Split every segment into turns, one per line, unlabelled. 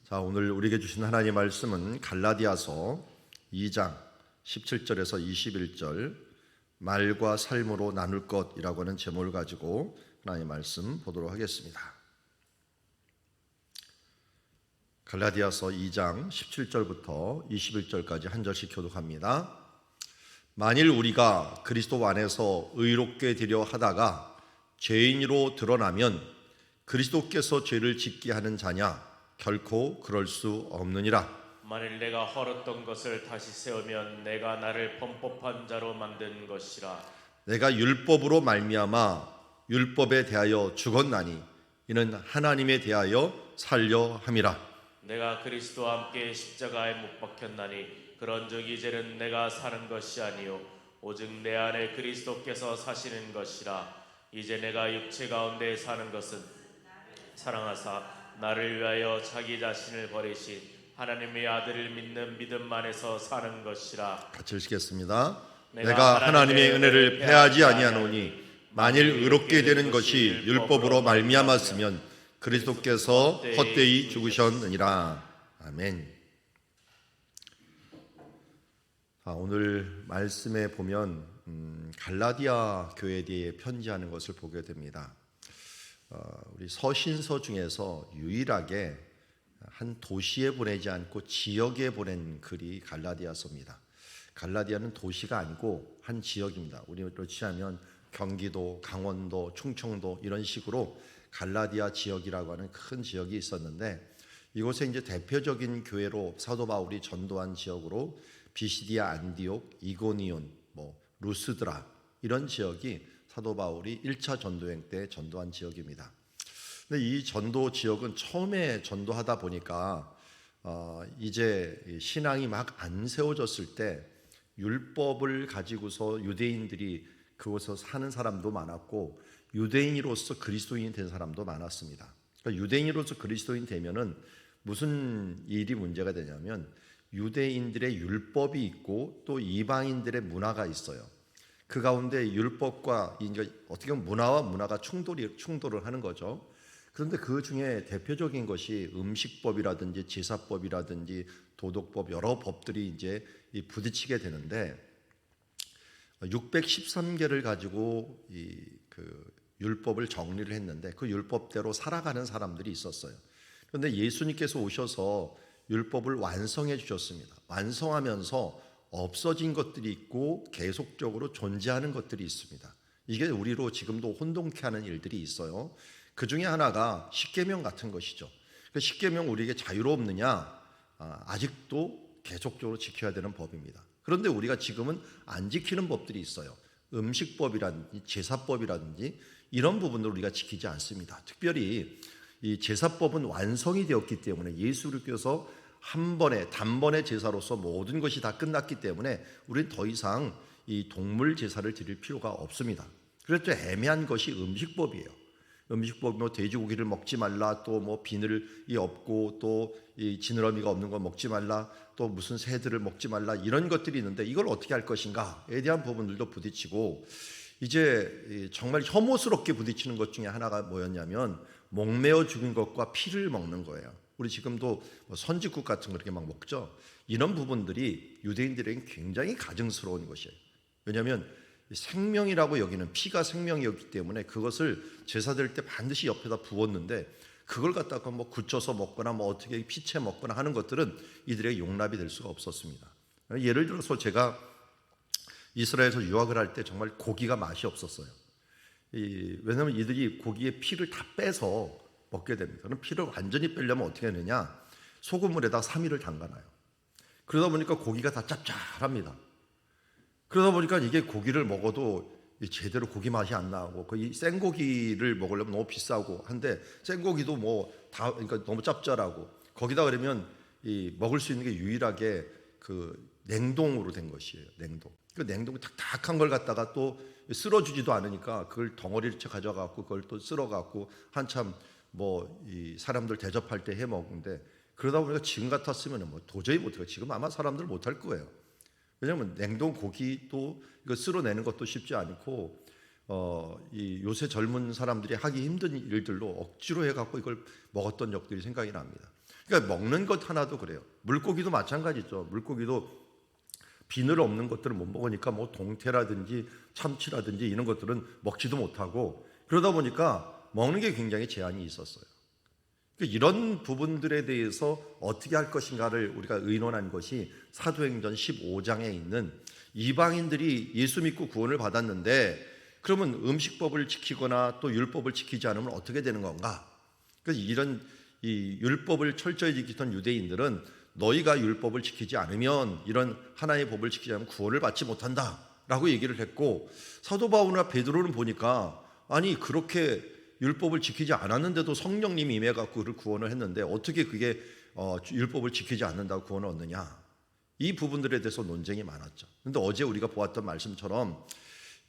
자, 오늘 우리에게 주신 하나님의 말씀은 갈라디아서 2장 17절에서 21절 말과 삶으로 나눌 것이라고 하는 제목을 가지고 하나님의 말씀 보도록 하겠습니다. 갈라디아서 2장 17절부터 21절까지 한 절씩 교독합니다. 만일 우리가 그리스도 안에서 의롭게 되려 하다가 죄인으로 드러나면 그리스도께서 죄를 짓게 하는 자냐? 결코 그럴 수 없느니라.
만일 내가 헐었던 것을 다시 세우면 내가 나를 범법한 자로 만든 것이라.
내가 율법으로 말미암아 율법에 대하여 죽었나니 이는 하나님에 대하여 살려 함이라.
내가 그리스도와 함께 십자가에 못 박혔나니 그런즉 이제는 내가 사는 것이 아니요 오직 내 안에 그리스도께서 사시는 것이라. 이제 내가 육체 가운데 사는 것은 사랑하사 나를 위하여 자기 자신을 버리신 하나님의 아들을 믿는 믿음 안에서 사는 것이라.
같이 읽겠습니다. 내가 하나님의 은혜를 패하지 아니하노니 만일 의롭게 되는 것이 율법으로 말미암았으면 그리스도께서 헛되이 죽으셨느니라. 아멘. 오늘 말씀에 보면 갈라디아 교회에 대해 편지하는 것을 보게 됩니다. 우리 서신서 중에서 유일하게 한 도시에 보내지 않고 지역에 보낸 글이 갈라디아서입니다. 갈라디아는 도시가 아니고 한 지역입니다. 우리로 치하면 경기도, 강원도, 충청도 이런 식으로 갈라디아 지역이라고 하는 큰 지역이 있었는데 이곳에 이제 대표적인 교회로 사도 바울이 전도한 지역으로 비시디아, 안디옥, 이고니온, 루스드라 이런 지역이 사도 바울이 1차 전도행 때 전도한 지역입니다. 근데 이 전도 지역은 처음에 전도하다 보니까 이제 신앙이 막 안 세워졌을 때 율법을 가지고서 유대인들이 그곳에서 사는 사람도 많았고 유대인으로서 그리스도인이 된 사람도 많았습니다. 그러니까 유대인으로서 그리스도인 되면은 무슨 일이 문제가 되냐면 유대인들의 율법이 있고 또 이방인들의 문화가 있어요. 그 가운데 율법과 이제 어떻게 보면 문화와 문화가 충돌을 하는 거죠. 그런데 그 중에 대표적인 것이 음식법이라든지 제사법이라든지 도덕법 여러 법들이 이제 부딪히게 되는데 613개를 가지고 그 율법을 정리를 했는데 그 율법대로 살아가는 사람들이 있었어요. 그런데 예수님께서 오셔서 율법을 완성해 주셨습니다. 완성하면서 없어진 것들이 있고 계속적으로 존재하는 것들이 있습니다. 이게 우리로 지금도 혼동케 하는 일들이 있어요. 그 중에 하나가 십계명 같은 것이죠. 그 십계명 우리에게 자유롭느냐? 아직도 계속적으로 지켜야 되는 법입니다. 그런데 우리가 지금은 안 지키는 법들이 있어요. 음식법이라든지 제사법이라든지 이런 부분을 우리가 지키지 않습니다. 특별히 이 제사법은 완성이 되었기 때문에 예수님께서 한 번에 단번에 제사로서 모든 것이 다 끝났기 때문에 우리는 더 이상 이 동물 제사를 드릴 필요가 없습니다. 그래서 또 애매한 것이 음식법이에요. 음식법 돼지고기를 먹지 말라, 또 비늘이 없고 또 이 지느러미가 없는 거 먹지 말라, 또 무슨 새들을 먹지 말라 이런 것들이 있는데 이걸 어떻게 할 것인가에 대한 부분들도 부딪히고 이제 정말 혐오스럽게 부딪히는 것 중에 하나가 뭐였냐면 목매어 죽인 것과 피를 먹는 거예요. 우리 지금도 선지국 같은 거 이렇게 막 먹죠. 이런 부분들이 유대인들에겐 굉장히 가증스러운 것이에요. 왜냐하면 생명이라고 여기는 피가 생명이었기 때문에 그것을 제사 드릴 때 반드시 옆에다 부었는데 그걸 갖다가 굳혀서 먹거나 어떻게 피채 먹거나 하는 것들은 이들에게 용납이 될 수가 없었습니다. 예를 들어서 제가 이스라엘에서 유학을 할 때 정말 고기가 맛이 없었어요. 왜냐하면 이들이 고기의 피를 다 빼서 먹게 됩니다. 그럼 피를 완전히 빼려면 어떻게 하느냐? 소금물에다 3일을 담가놔요. 그러다 보니까 고기가 다 짭짤합니다. 그러다 보니까 이게 고기를 먹어도 제대로 고기 맛이 안 나고 이 생고기를 먹으려면 너무 비싸고 한데 생고기도 그러니까 너무 짭짤하고 거기다 그러면 먹을 수 있는 게 유일하게 그 냉동으로 된 것이에요. 냉동. 그 냉동 탁탁한 걸 갖다가 또 쓸어주지도 않으니까 그걸 덩어리를 가져가고 그걸 또 쓸어갖고 한참 이 사람들 대접할 때 해 먹는데 그러다 보니까 지금 같았으면 도저히 못해요. 지금 아마 사람들 못할 거예요. 왜냐하면 냉동 고기도 이거 쓸어내는 것도 쉽지 않고 요새 젊은 사람들이 하기 힘든 일들로 억지로 해갖고 이걸 먹었던 적들이 생각이 납니다. 그러니까 먹는 것 하나도 그래요. 물고기도 마찬가지죠. 물고기도 비늘 없는 것들을 못 먹으니까 뭐 동태라든지 참치라든지 이런 것들은 먹지도 못하고, 그러다 보니까 먹는 게 굉장히 제한이 있었어요. 그러니까 이런 부분들에 대해서 어떻게 할 것인가를 우리가 의논한 것이 사도행전 15장에 있는 이방인들이 예수 믿고 구원을 받았는데 그러면 음식법을 지키거나 또 율법을 지키지 않으면 어떻게 되는 건가? 그래서 이런 이 율법을 철저히 지키던 유대인들은 너희가 율법을 지키지 않으면, 이런 하나님의 법을 지키지 않으면 구원을 받지 못한다라고 얘기를 했고, 사도 바울이나 베드로는 보니까 아니 그렇게 율법을 지키지 않았는데도 성령님이 임해갖고 그를 구원을 했는데 어떻게 그게 율법을 지키지 않는다고 구원을 얻느냐, 이 부분들에 대해서 논쟁이 많았죠. 그런데 어제 우리가 보았던 말씀처럼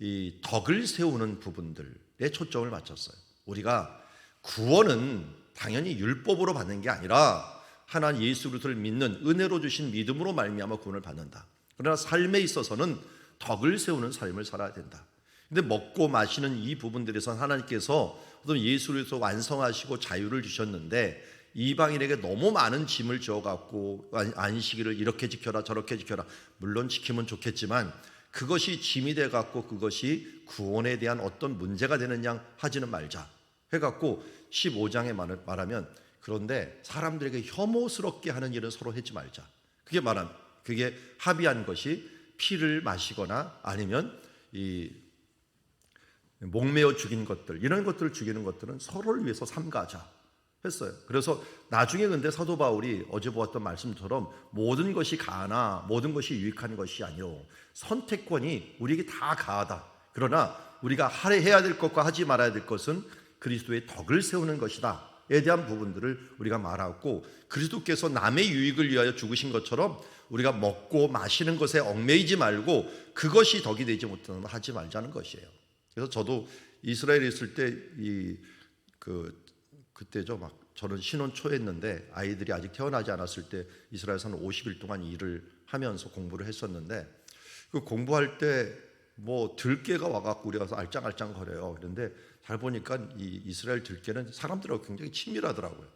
이 덕을 세우는 부분들에 초점을 맞췄어요. 우리가 구원은 당연히 율법으로 받는 게 아니라 하나님 예수 그리스도를 믿는 은혜로 주신 믿음으로 말미암아 구원을 받는다. 그러나 삶에 있어서는 덕을 세우는 삶을 살아야 된다. 근데 먹고 마시는 이 부분들에서 하나님께서 어떤 예수 그리스도 완성하시고 자유를 주셨는데 이방인에게 너무 많은 짐을 지어갖고 안식일을 이렇게 지켜라 저렇게 지켜라, 물론 지키면 좋겠지만 그것이 짐이 돼갖고 그것이 구원에 대한 어떤 문제가 되느냐 하지는 말자 해갖고 15장에 말하면, 그런데 사람들에게 혐오스럽게 하는 일은 서로 하지 말자. 그게 합의한 것이 피를 마시거나 아니면 이 목매어 죽인 것들, 이런 것들을 죽이는 것들은 서로를 위해서 삼가하자 했어요. 그래서 나중에 근데 사도 바울이 어제 보았던 말씀처럼 모든 것이 가하나 모든 것이 유익한 것이 아니요 선택권이 우리에게 다 가하다. 그러나 우리가 해야 될 것과 하지 말아야 될 것은 그리스도의 덕을 세우는 것이다 에 대한 부분들을 우리가 말하고, 그리스도께서 남의 유익을 위하여 죽으신 것처럼 우리가 먹고 마시는 것에 얽매이지 말고 그것이 덕이 되지 못하면 하지 말자는 것이에요. 그래서 저도 이스라엘에 있을 때 그때죠. 막 저는 신혼 초였는데 아이들이 아직 태어나지 않았을 때 이스라엘에서는 50일 동안 일을 하면서 공부를 했었는데, 그 공부할 때 뭐 들깨가 와갖고 우리 가서 알짱알짱 거려요. 그런데 잘 보니까 이 이스라엘 들깨는 사람들하고 굉장히 친밀하더라고요.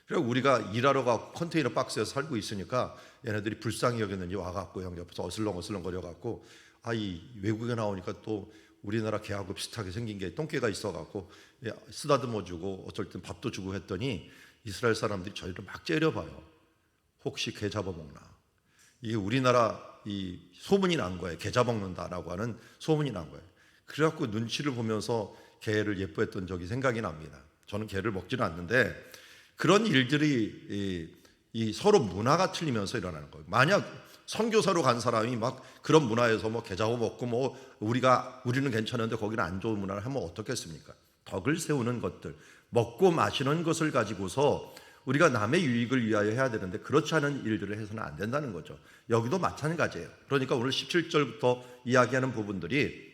그리고 우리가 일하러 가고 컨테이너 박스에서 살고 있으니까 얘네들이 불쌍히 여겼는지 와갖고 형 옆에서 어슬렁어슬렁 거려갖고, 이 외국에 나오니까 또 우리나라 개하고 비슷하게 생긴 게 똥개가 있어갖고 쓰다듬어주고 어쩔 땐 밥도 주고 했더니 이스라엘 사람들이 저희를 막 째려봐요. 혹시 개 잡아먹나? 이게 우리나라 이 소문이 난 거예요. 개 잡아먹는다라고 하는 소문이 난 거예요. 그래갖고 눈치를 보면서 개를 예뻐했던 적이 생각이 납니다. 저는 개를 먹지는 않는데 그런 일들이 이 서로 문화가 틀리면서 일어나는 거예요. 만약 선교사로 간 사람이 막 그런 문화에서 뭐 개 잡아먹고 뭐 우리는 괜찮은데 거기는 안 좋은 문화를 하면 어떻겠습니까? 덕을 세우는 것들, 먹고 마시는 것을 가지고서 우리가 남의 유익을 위하여 해야 되는데 그렇지 않은 일들을 해서는 안 된다는 거죠. 여기도 마찬가지예요. 그러니까 오늘 17절부터 이야기하는 부분들이,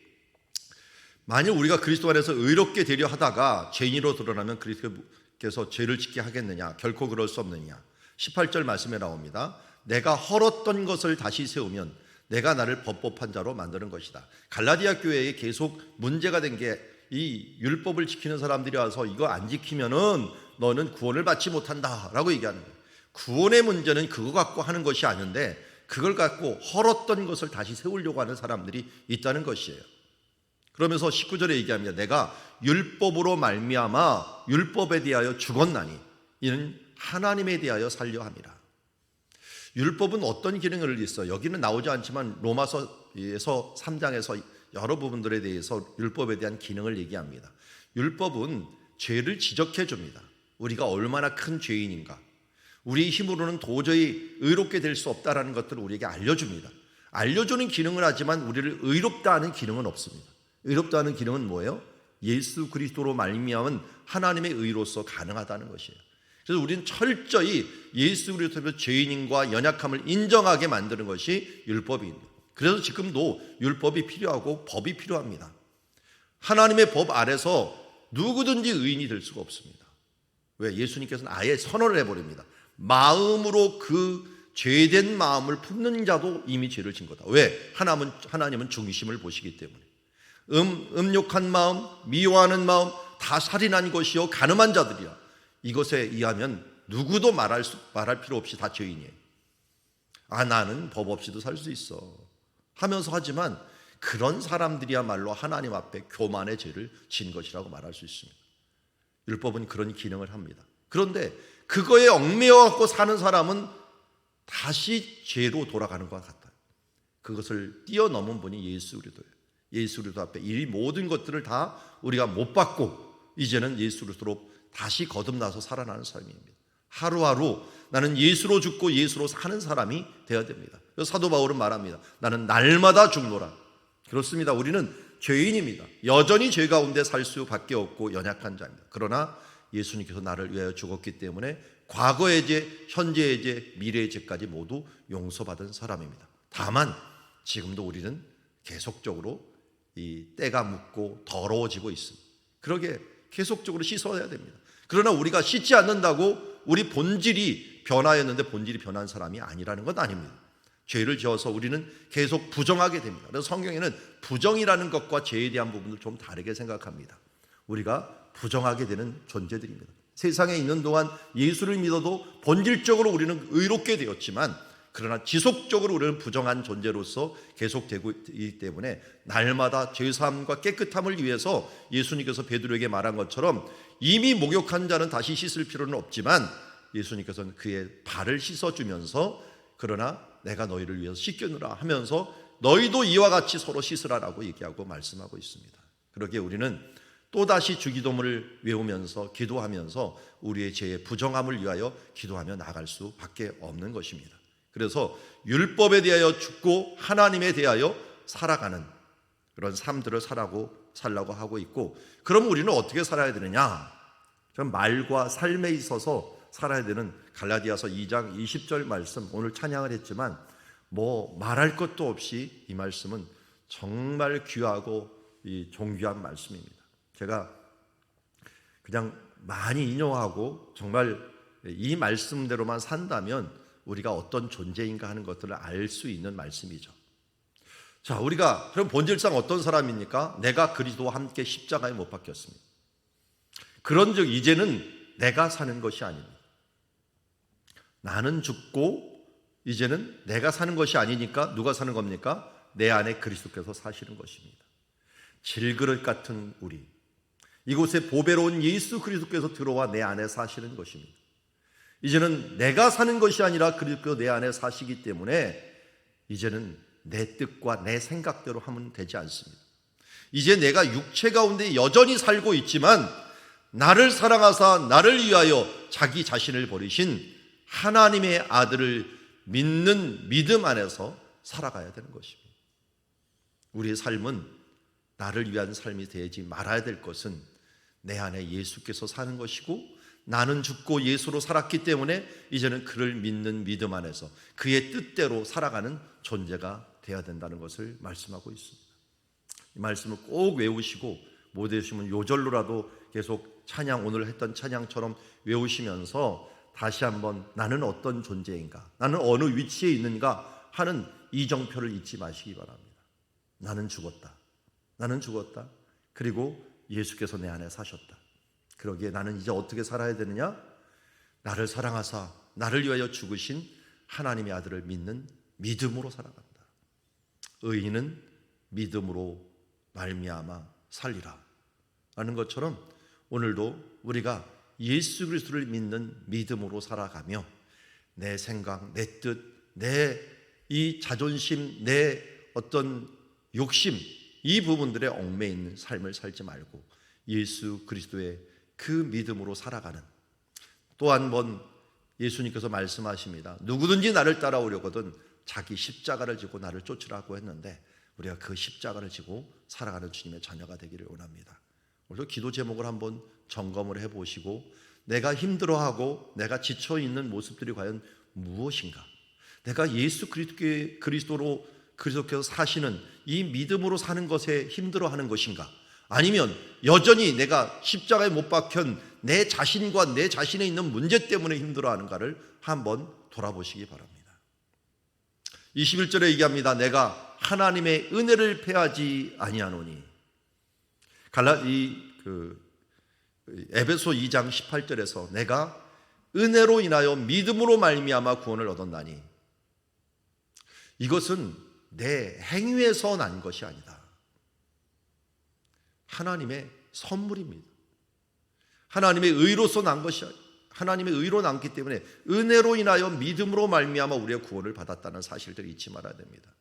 만일 우리가 그리스도 안에서 의롭게 되려 하다가 죄인으로 드러나면 그리스도께서 죄를 짓게 하겠느냐? 결코 그럴 수 없느냐? 18절 말씀에 나옵니다. 내가 헐었던 것을 다시 세우면 내가 나를 법법한 자로 만드는 것이다. 갈라디아 교회에 계속 문제가 된 게, 이 율법을 지키는 사람들이 와서 이거 안 지키면은 너는 구원을 받지 못한다라고 얘기하는 거예요. 구원의 문제는 그거 갖고 하는 것이 아닌데 그걸 갖고 헐었던 것을 다시 세우려고 하는 사람들이 있다는 것이에요. 그러면서 19절에 얘기합니다. 내가 율법으로 말미암아 율법에 대하여 죽었나니 이는 하나님에 대하여 살려 함이라. 율법은 어떤 기능을 있어요? 여기는 나오지 않지만 로마서에서 3장에서 여러 부분들에 대해서 율법에 대한 기능을 얘기합니다. 율법은 죄를 지적해 줍니다. 우리가 얼마나 큰 죄인인가, 우리 힘으로는 도저히 의롭게 될 수 없다라는 것들을 우리에게 알려줍니다. 알려주는 기능을 하지만 우리를 의롭다 하는 기능은 없습니다. 의롭다 하는 기능은 뭐예요? 예수 그리스도로 말미암은 하나님의 의로서 가능하다는 것이에요. 그래서 우리는 철저히 예수 그리스도의 죄인과 연약함을 인정하게 만드는 것이 율법입니다. 그래서 지금도 율법이 필요하고 법이 필요합니다. 하나님의 법 아래서 누구든지 의인이 될 수가 없습니다. 왜? 예수님께서는 아예 선언을 해버립니다. 마음으로 그 죄된 마음을 품는 자도 이미 죄를 진 거다. 왜? 하나님은 중심을 보시기 때문에. 음욕한 마음, 미워하는 마음, 다 살인한 것이요 가늠한 자들이야. 이것에 의하면 누구도 말할 필요 없이 다 죄인이에요. 나는 법 없이도 살 수 있어 하면서 하지만 그런 사람들이야말로 하나님 앞에 교만의 죄를 진 것이라고 말할 수 있습니다. 율법은 그런 기능을 합니다. 그런데 그거에 얽매여 갖고 사는 사람은 다시 죄로 돌아가는 것 같아요. 그것을 뛰어넘은 분이 예수 그리스도예요. 예수 그리스도 앞에 이 모든 것들을 다 우리가 못 받고 이제는 예수 그리스도로 다시 거듭나서 살아나는 삶입니다. 하루하루 나는 예수로 죽고 예수로 사는 사람이 되어야 됩니다. 그래서 사도 바울은 말합니다. 나는 날마다 죽노라. 그렇습니다. 우리는 죄인입니다. 여전히 죄 가운데 살 수밖에 없고 연약한 자입니다. 그러나 예수님께서 나를 위하여 죽었기 때문에 과거의 죄, 현재의 죄, 미래의 죄까지 모두 용서받은 사람입니다. 다만 지금도 우리는 계속적으로 이 때가 묻고 더러워지고 있습니다. 그러게 계속적으로 씻어야 됩니다. 그러나 우리가 씻지 않는다고 우리 본질이 변화였는데 본질이 변한 사람이 아니라는 건 아닙니다. 죄를 지어서 우리는 계속 부정하게 됩니다. 그래서 성경에는 부정이라는 것과 죄에 대한 부분을 좀 다르게 생각합니다. 우리가 부정하게 되는 존재들입니다. 세상에 있는 동안 예수를 믿어도 본질적으로 우리는 의롭게 되었지만 그러나 지속적으로 우리는 부정한 존재로서 계속되고 있기 때문에 날마다 죄사함과 깨끗함을 위해서 예수님께서 베드로에게 말한 것처럼 이미 목욕한 자는 다시 씻을 필요는 없지만 예수님께서는 그의 발을 씻어주면서 그러나 내가 너희를 위해서 씻겨누라 하면서 너희도 이와 같이 서로 씻으라라고 얘기하고 말씀하고 있습니다. 그러기에 우리는 또다시 주기도문을 외우면서 기도하면서 우리의 죄의 부정함을 위하여 기도하며 나아갈 수밖에 없는 것입니다. 그래서 율법에 대하여 죽고 하나님에 대하여 살아가는 그런 삶들을 살라고 하고 있고, 그럼 우리는 어떻게 살아야 되느냐? 좀 말과 삶에 있어서 살아야 되는 갈라디아서 2장 20절 말씀, 오늘 찬양을 했지만 뭐 말할 것도 없이 이 말씀은 정말 귀하고 이 존귀한 말씀입니다. 제가 그냥 많이 인용하고 정말 이 말씀대로만 산다면 우리가 어떤 존재인가 하는 것들을 알 수 있는 말씀이죠. 자, 우리가 그럼 본질상 어떤 사람입니까? 내가 그리스도와 함께 십자가에 못 박혔습니다. 그런즉 이제는 내가 사는 것이 아닙니다. 나는 죽고 이제는 내가 사는 것이 아니니까 누가 사는 겁니까? 내 안에 그리스도께서 사시는 것입니다. 질그릇 같은 우리, 이곳에 보배로운 예수 그리스도께서 들어와 내 안에 사시는 것입니다. 이제는 내가 사는 것이 아니라 그리스도 내 안에 사시기 때문에 이제는 내 뜻과 내 생각대로 하면 되지 않습니다. 이제 내가 육체 가운데 여전히 살고 있지만 나를 사랑하사 나를 위하여 자기 자신을 버리신 하나님의 아들을 믿는 믿음 안에서 살아가야 되는 것입니다. 우리의 삶은 나를 위한 삶이 되지 말아야 될 것은 내 안에 예수께서 사는 것이고, 나는 죽고 예수로 살았기 때문에 이제는 그를 믿는 믿음 안에서 그의 뜻대로 살아가는 존재가 되어야 된다는 것을 말씀하고 있습니다. 이 말씀을 꼭 외우시고 못 외우시면 요절로라도 계속 찬양, 오늘 했던 찬양처럼 외우시면서 다시 한번 나는 어떤 존재인가, 나는 어느 위치에 있는가 하는 이정표를 잊지 마시기 바랍니다. 나는 죽었다. 나는 죽었다. 그리고 예수께서 내 안에 사셨다. 그러기에 나는 이제 어떻게 살아야 되느냐? 나를 사랑하사 나를 위하여 죽으신 하나님의 아들을 믿는 믿음으로 살아간다. 의인은 믿음으로 말미암아 살리라 라는 것처럼 오늘도 우리가 예수 그리스도를 믿는 믿음으로 살아가며 내 생각, 내 뜻, 내 이 자존심, 내 어떤 욕심, 이 부분들에 얽매여 있는 삶을 살지 말고 예수 그리스도의 그 믿음으로 살아가는, 또 한 번 예수님께서 말씀하십니다. 누구든지 나를 따라오려거든 자기 십자가를 지고 나를 쫓으라고 했는데 우리가 그 십자가를 지고 살아가는 주님의 자녀가 되기를 원합니다. 오늘도 기도 제목을 한번 점검을 해보시고 내가 힘들어하고 내가 지쳐있는 모습들이 과연 무엇인가, 내가 예수 그리스도로 그리스도께서 사시는 이 믿음으로 사는 것에 힘들어하는 것인가, 아니면 여전히 내가 십자가에 못 박힌 내 자신과 내 자신에 있는 문제 때문에 힘들어하는가를 한번 돌아보시기 바랍니다. 21절에 얘기합니다. 내가 하나님의 은혜를 패하지 아니하노니. 에베소 2장 18절에서 내가 은혜로 인하여 믿음으로 말미암아 구원을 얻었나니 이것은 내 행위에서 난 것이 아니다. 하나님의 선물입니다. 하나님의 의로서 난 것이 하나님의 의로 남기 때문에 은혜로 인하여 믿음으로 말미암아 우리의 구원을 받았다는 사실들을 잊지 말아야 됩니다.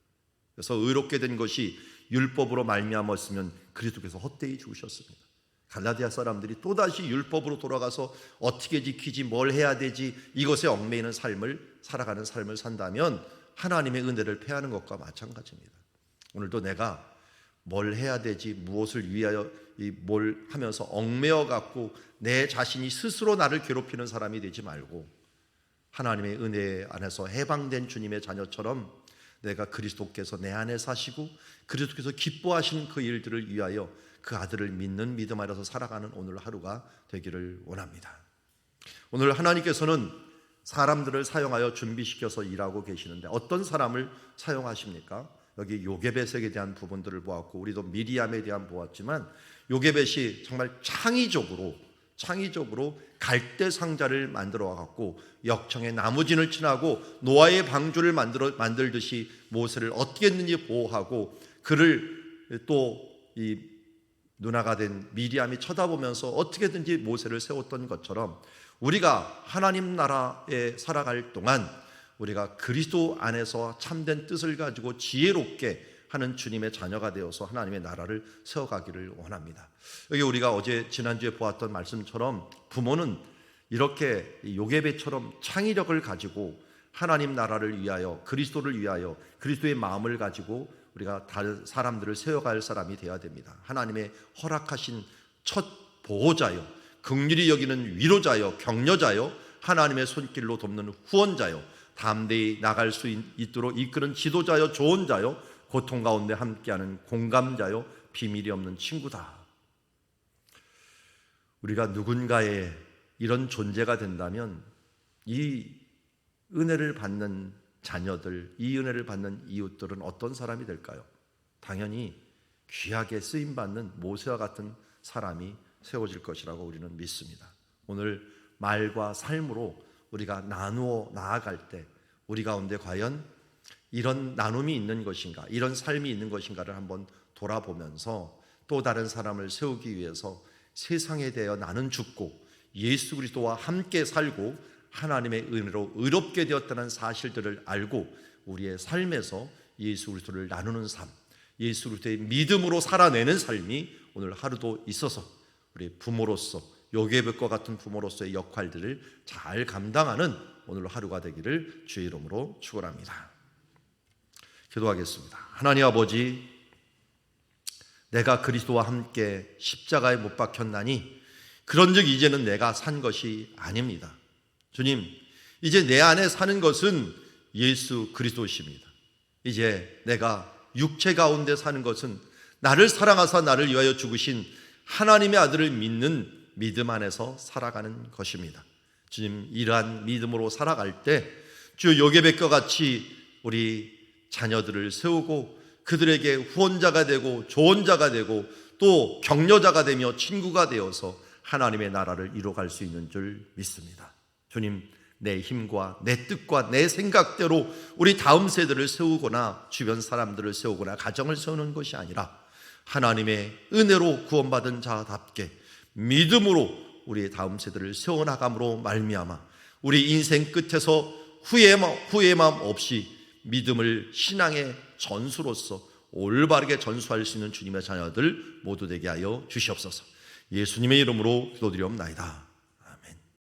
그래서 의롭게 된 것이 율법으로 말미암았으면 그리스도께서 헛되이 죽으셨습니다. 갈라디아 사람들이 또다시 율법으로 돌아가서 어떻게 지키지, 뭘 해야 되지, 이것에 얽매이는 삶을 살아가는 삶을 산다면 하나님의 은혜를 패하는 것과 마찬가지입니다. 오늘도 내가 뭘 해야 되지, 무엇을 위하여 뭘 하면서 얽매여 갖고 내 자신이 스스로 나를 괴롭히는 사람이 되지 말고 하나님의 은혜 안에서 해방된 주님의 자녀처럼 내가 그리스도께서 내 안에 사시고 그리스도께서 기뻐하시는 그 일들을 위하여 그 아들을 믿는 믿음 안에서 살아가는 오늘 하루가 되기를 원합니다. 오늘 하나님께서는 사람들을 사용하여 준비시켜서 일하고 계시는데 어떤 사람을 사용하십니까? 여기 요게벳에 대한 부분들을 보았고 우리도 미리암에 대한 보았지만 요게벳이 정말 창의적으로 갈대 상자를 만들어 갖고 역청에 나무진을 친하고 노아의 방주를 만들듯이 모세를 어떻게 했는지 보호하고 그를 또 이 누나가 된 미리암이 쳐다보면서 어떻게든지 모세를 세웠던 것처럼 우리가 하나님 나라에 살아갈 동안 우리가 그리스도 안에서 참된 뜻을 가지고 지혜롭게 하는 주님의 자녀가 되어서 하나님의 나라를 세워가기를 원합니다. 여기 우리가 지난주에 보았던 말씀처럼 부모는 이렇게 요게벳처럼 창의력을 가지고 하나님 나라를 위하여 그리스도를 위하여 그리스도의 마음을 가지고 우리가 다른 사람들을 세워갈 사람이 되어야 됩니다. 하나님의 허락하신 첫 보호자요, 긍휼히 여기는 위로자요, 격려자요, 하나님의 손길로 돕는 후원자요, 담대히 나갈 수 있도록 이끄는 지도자요, 조언자요, 고통 가운데 함께하는 공감자요, 비밀이 없는 친구다. 우리가 누군가의 이런 존재가 된다면 이 은혜를 받는 자녀들, 이 은혜를 받는 이웃들은 어떤 사람이 될까요? 당연히 귀하게 쓰임받는 모세와 같은 사람이 세워질 것이라고 우리는 믿습니다. 오늘 말과 삶으로 우리가 나누어 나아갈 때 우리 가운데 과연 이런 나눔이 있는 것인가, 이런 삶이 있는 것인가를 한번 돌아보면서 또 다른 사람을 세우기 위해서 세상에 대하여 나는 죽고 예수 그리스도와 함께 살고 하나님의 은혜로 의롭게 되었다는 사실들을 알고 우리의 삶에서 예수 그리스도를 나누는 삶, 예수 그리스도의 믿음으로 살아내는 삶이 오늘 하루도 있어서 우리 부모로서 요게벳과 같은 부모로서의 역할들을 잘 감당하는 오늘 하루가 되기를 주의 이름으로 축원합니다. 기도하겠습니다. 하나님 아버지, 내가 그리스도와 함께 십자가에 못 박혔나니 그런즉 이제는 내가 산 것이 아닙니다. 주님, 이제 내 안에 사는 것은 예수 그리스도십니다. 이제 내가 육체 가운데 사는 것은 나를 사랑하사 나를 위하여 죽으신 하나님의 아들을 믿는 믿음 안에서 살아가는 것입니다. 주님, 이러한 믿음으로 살아갈 때 주 요게벳과 같이 우리 자녀들을 세우고 그들에게 후원자가 되고 조언자가 되고 또 격려자가 되며 친구가 되어서 하나님의 나라를 이루어갈 수 있는 줄 믿습니다. 주님, 내 힘과 내 뜻과 내 생각대로 우리 다음 세대를 세우거나 주변 사람들을 세우거나 가정을 세우는 것이 아니라 하나님의 은혜로 구원받은 자답게 믿음으로 우리의 다음 세대를 세워나감으로 말미암아 우리 인생 끝에서 후회의 마음 없이 믿음을 신앙의 전수로서 올바르게 전수할 수 있는 주님의 자녀들 모두 되게 하여 주시옵소서. 예수님의 이름으로 기도드리옵나이다.